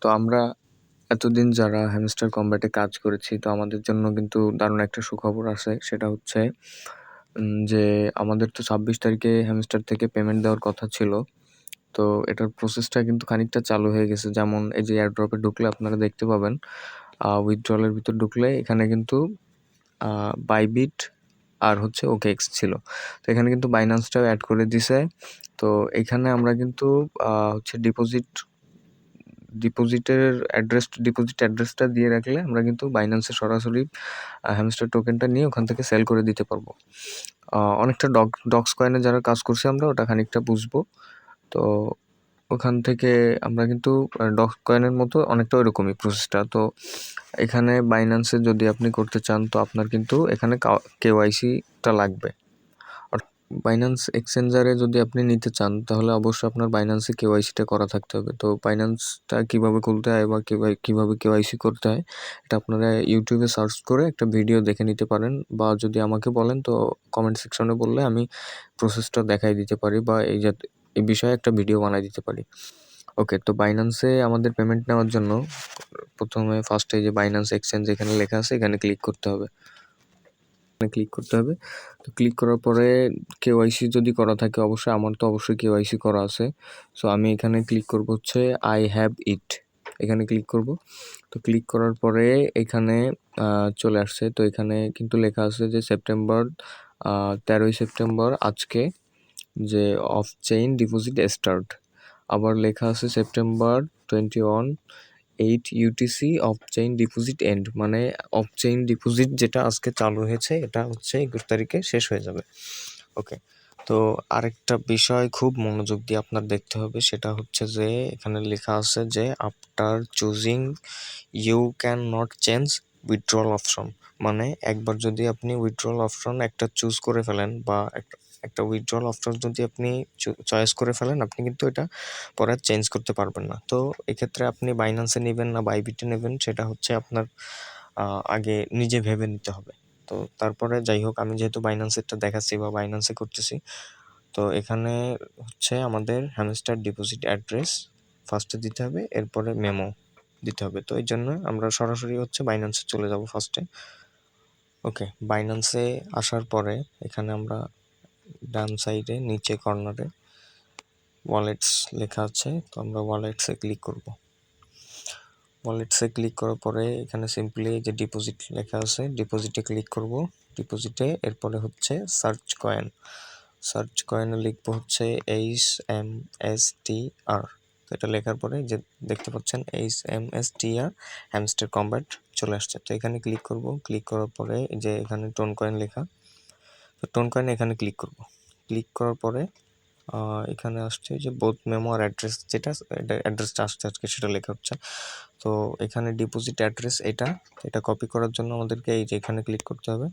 তো আমরা এতদিন যারা হ্যামস্টার কম্ব্যাটে কাজ করেছি, তো আমাদের জন্য কিন্তু দারুণ একটা সুখবর আছে। সেটা হচ্ছে যে আমাদের তো ২৬ তারিখে হ্যামস্টার থেকে পেমেন্ট দেওয়ার কথা ছিল। তো এটার প্রসেসটা কিন্তু খানিকটা চালু হয়ে গেছে। যেমন এই যে এয়ারড্রপে ঢুকলে আপনারা দেখতে পাবেন, উইথড্রলের ভিতর ঢুকলে এখানে কিন্তু বাইবিট আর হচ্ছে OKX ছিল। তো এখানে কিন্তু বাইন্যান্সটাও অ্যাড করে দিছে। তো এখানে আমরা কিন্তু হচ্ছে ডিপোজিট অ্যাড্রেসটা দিয়ে রাখলে আমরা কিন্তু বাইন্যান্সে সরাসরি হ্যামস্টার টোকেনটা নিয়ে ওখান থেকে সেল করে দিতে পারবো। অনেকটা ডক্স কয়েনে যারা কাজ করছে আমরা ওটা খানিকটা বুঝবো। তো ওখান থেকে আমরা কিন্তু ডক্স কয়েনের মতো অনেকটা ওইরকমই প্রসেসটা। তো এখানে বাইন্যান্সে যদি আপনি করতে চান, তো আপনার কিন্তু এখানে KYCটা লাগবে। বাইন্যান্স এক্সচেঞ্জারে যদি আপনি নিতে চান, তাহলে অবশ্যই আপনার বাইন্যান্সে KYCটা করা থাকতে হবে। তো বাইন্যান্সটা কীভাবে খুলতে হয় বা কীভাবে KYC করতে হয়, এটা আপনারা ইউটিউবে সার্চ করে একটা ভিডিও দেখে নিতে পারেন, বা যদি আমাকে বলেন তো কমেন্ট সেকশনে বললে আমি প্রসেসটা দেখাই দিতে পারি, বা এই বিষয়ে একটা ভিডিও বানাই দিতে পারি। ওকে, তো বাইন্যান্সে আমাদের পেমেন্ট নেওয়ার জন্য প্রথমে ফার্স্টে যে বাইন্যান্স এক্সচেঞ্জ এখানে লেখা আছে, এখানে ক্লিক করতে হবে। তো ক্লিক করার পরে KYC যদি করা থাকে, অবশ্যই আমার তো অবশ্যই KYC করা আছে। সো আমি এখানে ক্লিক করব হচ্ছে আই হ্যাভ ইট, এখানে ক্লিক করব। তো ক্লিক করার পরে এখানে চলে আসছে। তো এখানে কিন্তু লেখা আছে যে 13ই সেপ্টেম্বর আজকে যে অফ চেইন ডিপোজিট স্টার্ট। আবার লেখা আছে September 21 8 UTC off chain deposit end, মানে অফ চেইন ডিপোজিট যেটা আজকে চালু হয়েছে এটা হচ্ছে 21 তারিখে শেষ হয়ে যাবে। ওকে, তো আরেকটা বিষয় খুব মনোযোগ দিয়ে আপনার দেখতে হবে, সেটা হচ্ছে যে এখানে লেখা আছে যে after choosing you can not change withdrawal option. মানে একবার যদি আপনি উইথড্রল অপশন একটা চুজ করে ফেলেন, বা একটা উইথড্রল অপশন যদি আপনি চয়েস করে ফেলেন, আপনি কিন্তু এটা পরে চেঞ্জ করতে পারবেন না। তো এক্ষেত্রে আপনি বাইন্যান্সে নেবেন না বাইবিটে নেবেন, সেটা হচ্ছে আপনার আগে নিজে ভেবে নিতে হবে। তো তারপরে যাই হোক, আমি যেহেতু বাইন্যান্সেরটা দেখাচ্ছি বা বাইন্যান্সে করতেছি, তো এখানে হচ্ছে আমাদের হ্যামস্টার ডিপোজিট অ্যাড্রেস ফার্স্টে দিতে হবে, এরপরে মেমো দিতে হবে। তো এই জন্য আমরা সরাসরি হচ্ছে বাইন্যান্সে চলে যাব ফার্স্টে। ওকে, বাইন্যান্সে আসার পরে এখানে আমরা ডান সাইডে নিচে কর্নারে ওয়ালেটস লেখা আছে, তো আমরা ওয়ালেটসে ক্লিক করব। ওয়ালেটসে ক্লিক করার পরে এখানে সিম্পলি যে ডিপোজিট লেখা আছে, ডিপোজিটে ক্লিক করব। ডিপোজিটে এরপরে হচ্ছে সার্চ কয়েনে লিখবো হচ্ছে HMSTR। তো এটা লেখার পরে যে দেখতে পাচ্ছেন HMSTR হ্যামস্টার কম্ব্যাট চলে আসছে। তো এখানে ক্লিক করব। ক্লিক করার পরে যে এখানে টোন কয়েন লেখা, তো টোন কয়েনে এখানে ক্লিক করব। ক্লিক করার পরে এখানে আসছে যে বোথ মেমো আর অ্যাড্রেস, যেটা অ্যাড্রেসটা আসছে আজকে সেটা লেখা হচ্ছে। তো এখানে ডিপোজিট অ্যাড্রেস এটা কপি করার জন্য আমাদেরকে এই যে এখানে ক্লিক করতে হবে।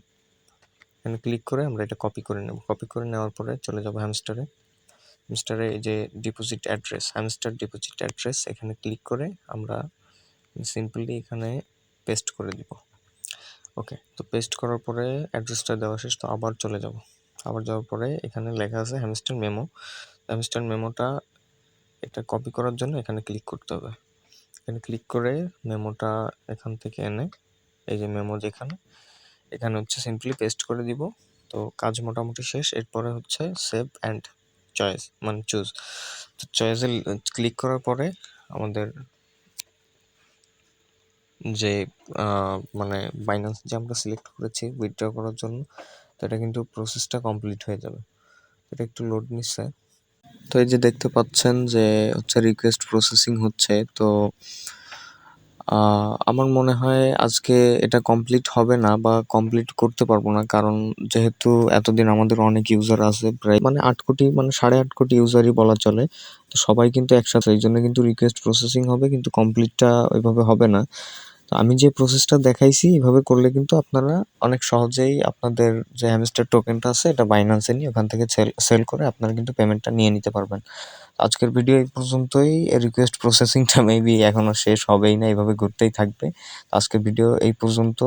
এখানে ক্লিক করে আমরা এটা কপি করে নেব। কপি করে নেওয়ার পরে চলে যাব হ্যামস্টারে এই যে deposit address, hamster deposit address, এখানে ক্লিক করে আমরা সিম্পলি এখানে পেস্ট করে দিব। ওকে, তো পেস্ট করার পরে অ্যাড্রেসটা দেওয়া শেষ। তো আবার চলে যাব। আবার যাওয়ার পরে এখানে লেখা আছে হ্যামস্টার মেমোটা এটা কপি করার জন্য এখানে ক্লিক করতে হবে। এখানে ক্লিক করে মেমোটা এখান থেকে এনে এই যে মেমো যেখানে, এখানে হচ্ছে সিম্পলি পেস্ট করে দিব। তো কাজ মোটামুটি শেষ। এরপরে হচ্ছে সেভ অ্যান্ড চয়েস, মানে চুজ। তো চয়েসে ক্লিক করার পরে আমাদের যে মানে বাইন্যান্স যে আমরা সিলেক্ট করেছি উইথড্র করার জন্য, তো এটা কিন্তু প্রসেসটা কমপ্লিট হয়ে যাবে। এটা একটু লোড নিচ্ছে। তো এই যে দেখতে পাচ্ছেন যে হচ্ছে রিকোয়েস্ট প্রসেসিং হচ্ছে। তো আমার মনে হয় আজকে এটা কমপ্লিট হবে না বা কমপ্লিট করতে পারবো না, কারণ যেহেতু এতদিন আমাদের অনেক ইউজার আছে, প্রায় মানে 8 কোটি, মানে 8.5 কোটি ইউজারই বলা চলে। তো সবাই কিন্তু একসাথে, এই জন্য কিন্তু রিকোয়েস্ট প্রসেসিং হবে, কিন্তু কমপ্লিটটা ওইভাবে হবে না। তো আমি যে প্রসেসটা দেখাইছি এভাবে করলে কিন্তু আপনারা অনেক সহজেই আপনাদের যে হ্যামস্টার টোকেনটা আছে এটা বাইন্যান্সে নিয়ে ওখান থেকে সেল করে আপনারা কিন্তু পেমেন্টটা নিয়ে নিতে পারবেন। আজকের ভিডিও এই পর্যন্তই। রিকোয়েস্ট প্রসেসিংটা মেবি এখনো শেষ হবেই না, এভাবে ঘুরতেই থাকবে। আজকের ভিডিও এই পর্যন্ত।